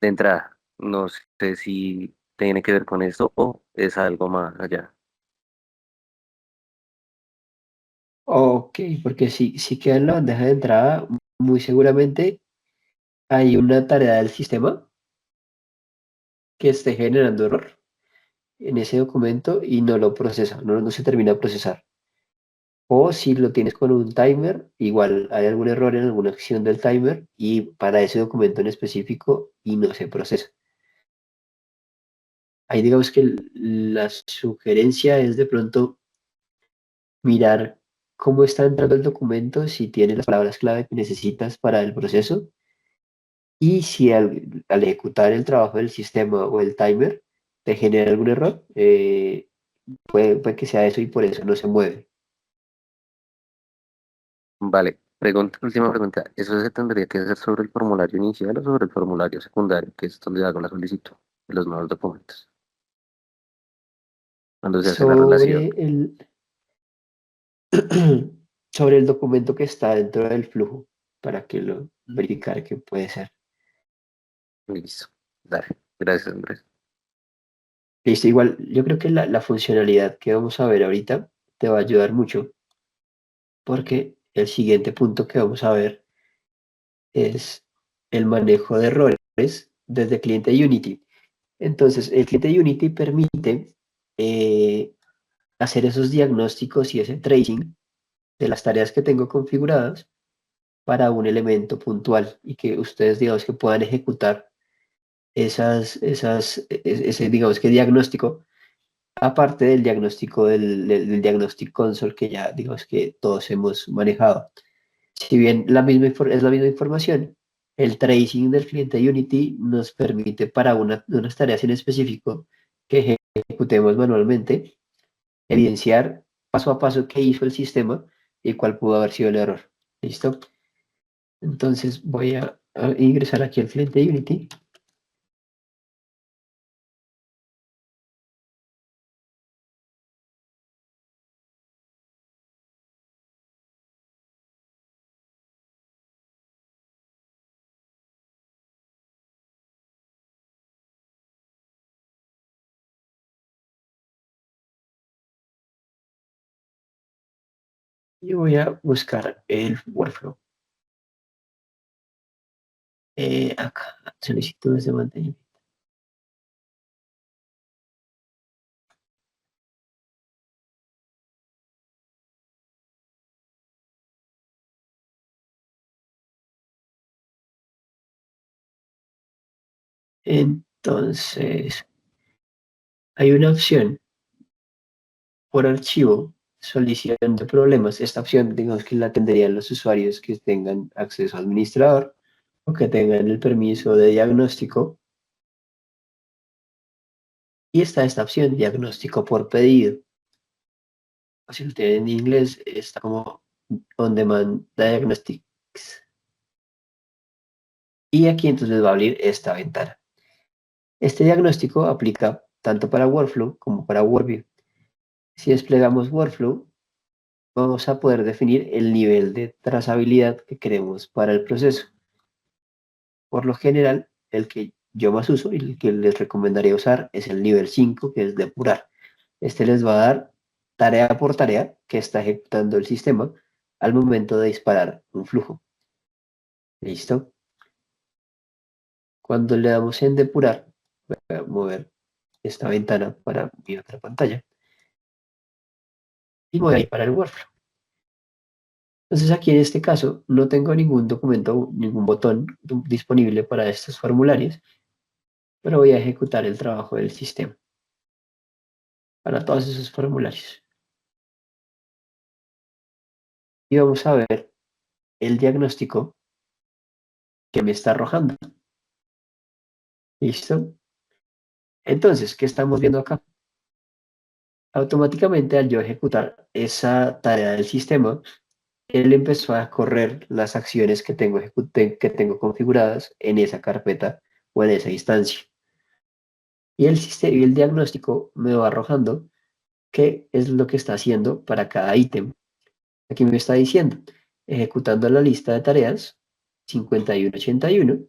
entrada. No sé si tiene que ver con esto o es algo más allá. Ok, porque si queda en la bandeja de entrada, muy seguramente hay una tarea del sistema que esté generando error en ese documento y no lo procesa, no se termina de procesar. O si lo tienes con un timer, igual hay algún error en alguna acción del timer y para ese documento en específico y no se procesa. Ahí digamos que la sugerencia es de pronto mirar cómo está entrando el documento, si tiene las palabras clave que necesitas para el proceso y si al ejecutar el trabajo del sistema o el timer te genera algún error, puede que sea eso y por eso no se mueve. Vale, última pregunta. ¿Eso se tendría que hacer sobre el formulario inicial o sobre el formulario secundario, que es donde hago la solicitud de los nuevos documentos? Cuando se hace la relación. Sobre el, sobre el documento que está dentro del flujo, para que lo verificar que puede ser. Listo. Dale. Gracias, Andrés. Listo, igual, yo creo que la funcionalidad que vamos a ver ahorita te va a ayudar mucho, porque el siguiente punto que vamos a ver es el manejo de errores desde cliente Unity. Entonces, el cliente Unity permite eh, hacer esos diagnósticos y ese tracing de las tareas que tengo configuradas para un elemento puntual y que ustedes, digamos, que puedan ejecutar ese, digamos, que diagnóstico, aparte del diagnóstico del Diagnostic Console que ya, digamos, que todos hemos manejado. Si bien es la misma información, el tracing del cliente Unity nos permite para unas tareas en específico que ejecutemos manualmente, evidenciar paso a paso qué hizo el sistema y cuál pudo haber sido el error. ¿Listo? Entonces voy a ingresar aquí al cliente Unity. Y voy a buscar el workflow. Acá, solicitudes de mantenimiento. Entonces, hay una opción por archivo, solución de problemas. Esta opción, digamos que la tendrían los usuarios que tengan acceso a administrador o que tengan el permiso de diagnóstico. Y está esta opción, diagnóstico por pedido. O si lo tienen en inglés, está como On Demand Diagnostics. Y aquí entonces les va a abrir esta ventana. Este diagnóstico aplica tanto para Workflow como para WorkView. Si desplegamos Workflow, vamos a poder definir el nivel de trazabilidad que queremos para el proceso. Por lo general, el que yo más uso y el que les recomendaría usar es el nivel 5, que es depurar. Este les va a dar tarea por tarea que está ejecutando el sistema al momento de disparar un flujo. ¿Listo? Cuando le damos en depurar, voy a mover esta ventana para mi otra pantalla y voy a ir para el workflow. Entonces aquí en este caso no tengo ningún documento, ningún botón disponible para estos formularios, pero voy a ejecutar el trabajo del sistema para todos esos formularios. Y vamos a ver el diagnóstico que me está arrojando. ¿Listo? Entonces, ¿qué estamos viendo acá? Automáticamente al yo ejecutar esa tarea del sistema, él empezó a correr las acciones que tengo configuradas en esa carpeta o en esa instancia. Y y el diagnóstico me va arrojando qué es lo que está haciendo para cada ítem. Aquí me está diciendo, ejecutando la lista de tareas 5181,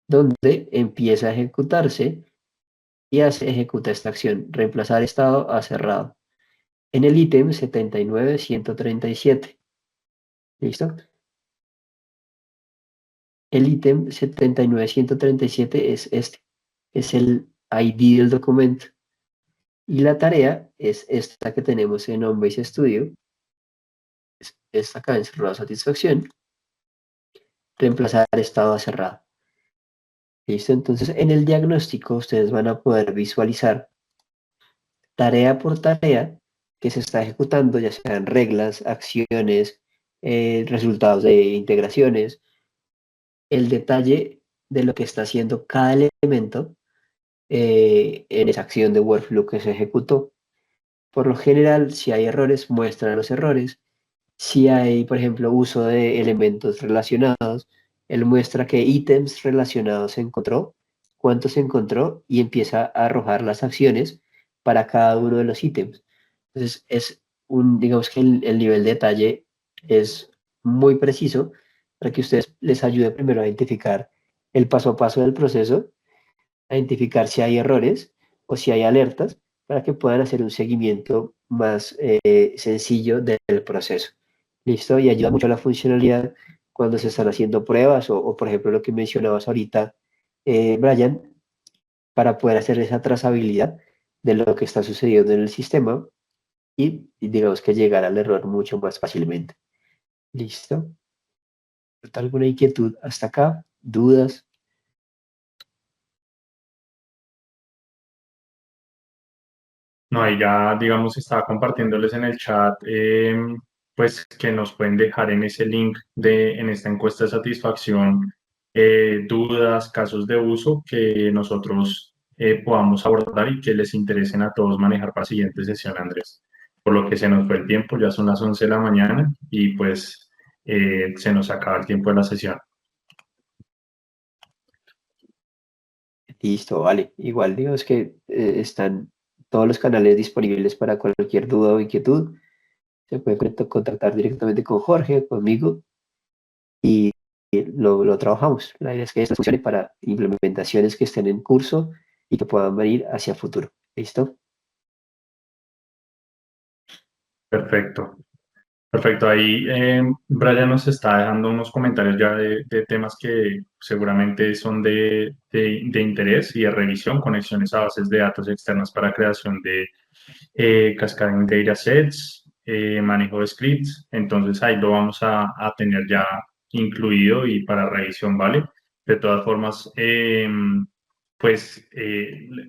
donde empieza a ejecutarse y ejecuta esta acción, reemplazar estado a cerrado, en el ítem 79137. ¿Listo? El ítem 79137 es este, es el ID del documento. Y la tarea es esta que tenemos en OnBase Studio, esta acá, encerrado satisfacción, reemplazar estado a cerrado. ¿Listo? Entonces, en el diagnóstico ustedes van a poder visualizar tarea por tarea que se está ejecutando, ya sean reglas, acciones, resultados de integraciones, el detalle de lo que está haciendo cada elemento en esa acción de workflow que se ejecutó. Por lo general, si hay errores, muestra los errores. Si hay, por ejemplo, uso de elementos relacionados, él muestra qué ítems relacionados se encontró, cuántos se encontró y empieza a arrojar las acciones para cada uno de los ítems. Entonces, digamos que el nivel de detalle es muy preciso para que ustedes les ayude primero a identificar el paso a paso del proceso, a identificar si hay errores o si hay alertas para que puedan hacer un seguimiento más sencillo del proceso. ¿Listo? Y ayuda mucho a la funcionalidad cuando se están haciendo pruebas o, por ejemplo, lo que mencionabas ahorita, Brian, para poder hacer esa trazabilidad de lo que está sucediendo en el sistema y digamos que llegar al error mucho más fácilmente. ¿Listo? ¿Alguna inquietud hasta acá? ¿Dudas? No, ahí ya, digamos, estaba compartiéndoles en el chat, pues que nos pueden dejar en ese link en esta encuesta de satisfacción, dudas, casos de uso que nosotros podamos abordar y que les interesen a todos manejar para la siguiente sesión, Andrés. Por lo que se nos fue el tiempo, ya son las 11 de la mañana y pues se nos acaba el tiempo de la sesión. Listo, vale. Igual digamos que están todos los canales disponibles para cualquier duda o inquietud. Se puede contactar directamente con Jorge, conmigo, y lo trabajamos. La idea es que esto funcione para implementaciones que estén en curso y que puedan venir hacia futuro. ¿Listo? Perfecto. Perfecto, ahí Brian nos está dejando unos comentarios ya de temas que seguramente son de interés y de revisión, conexiones a bases de datos externas para creación de cascading data sets, manejo de scripts, entonces ahí lo vamos a tener ya incluido y para revisión, ¿vale? De todas formas, pues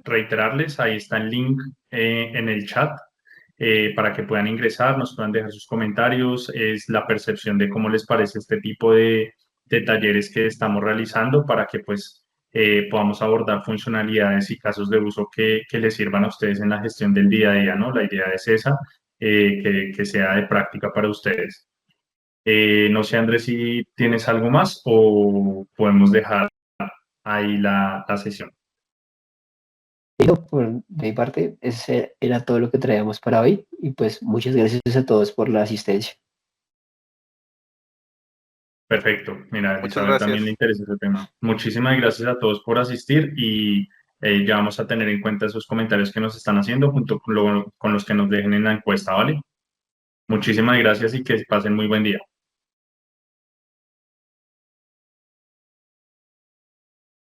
reiterarles, ahí está el link en el chat para que puedan ingresar, nos puedan dejar sus comentarios, es la percepción de cómo les parece este tipo de talleres que estamos realizando para que pues podamos abordar funcionalidades y casos de uso que les sirvan a ustedes en la gestión del día a día, ¿no? La idea es esa, que sea de práctica para ustedes. No sé, Andrés, si tienes algo más o podemos dejar ahí la sesión. Pero por mi parte, ese era todo lo que traíamos para hoy. Y pues muchas gracias a todos por la asistencia. Perfecto. Mira, a Muchas Isabel también le gracias. interesa ese tema. Muchísimas gracias a todos por asistir y ya vamos a tener en cuenta esos comentarios que nos están haciendo junto con los que nos dejen en la encuesta, ¿vale? Muchísimas gracias y que pasen muy buen día.